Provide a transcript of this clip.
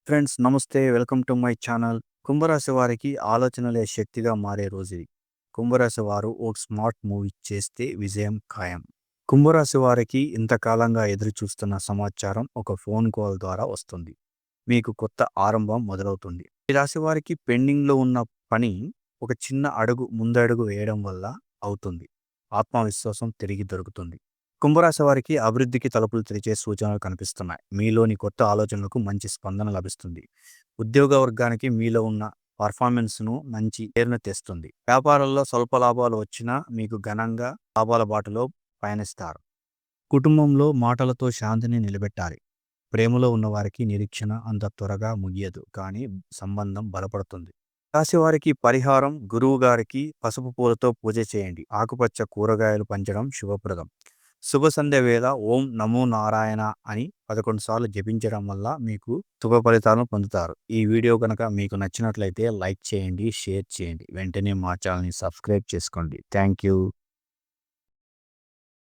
Friends నమస్తే. Welcome to my channel. కుంభరాశి వారికి ఆలోచనలే శక్తిగా మారే రోజుది. కుంభరాశి వారు ఓ స్మార్ట్ మూవ్ చేస్తే విజయం ఖాయం. కుంభరాశి వారికి ఇంతకాలంగా ఎదురు చూస్తున్న సమాచారం ఒక ఫోన్ కాల్ ద్వారా వస్తుంది. మీకు కొత్త ఆరంభం మొదలవుతుంది. ఈ రాశి వారికి పెండింగ్లో ఉన్న పని ఒక చిన్న అడుగు ముందడుగు వేయడం వల్ల అవుతుంది. ఆత్మవిశ్వాసం తిరిగి దొరుకుతుంది. కుంభరాశి వారికి అభివృద్ధికి తలుపులు తెరిచే సూచనలు కనిపిస్తున్నాయి. మీలోని కొత్త ఆలోచనలకు మంచి స్పందన లభిస్తుంది. ఉద్యోగ వర్గానికి మీలో ఉన్న పర్ఫార్మెన్స్ను మంచి పేరును తెస్తుంది. వ్యాపారంలో స్వల్ప లాభాలు వచ్చినా మీకు ఘనంగా లాభాల బాటలో పయనిస్తారు. కుటుంబంలో మాటలతో శాంతిని నిలబెట్టాలి. ప్రేమలో ఉన్నవారికి నిరీక్షణ అంత త్వరగా ముగియదు, కానీ సంబంధం బలపడుతుంది. రాశివారికి పరిహారం: గురువు గారికి పసుపు పూలతో పూజ చేయండి. ఆకుపచ్చ కూరగాయలు పంచడం శుభప్రదం. శుభ సంధ్య వేళ ఓం నమో నారాయణ అని 11 సార్లు జపించడం వల్ల మీకు శుభ ఫలితాలను పొందుతారు. ఈ వీడియో కనుక మీకు నచ్చినట్లయితే లైక్ చేయండి, షేర్ చేయండి. వెంటనే మా ఛానల్ని సబ్స్క్రైబ్ చేసుకోండి. Thank you.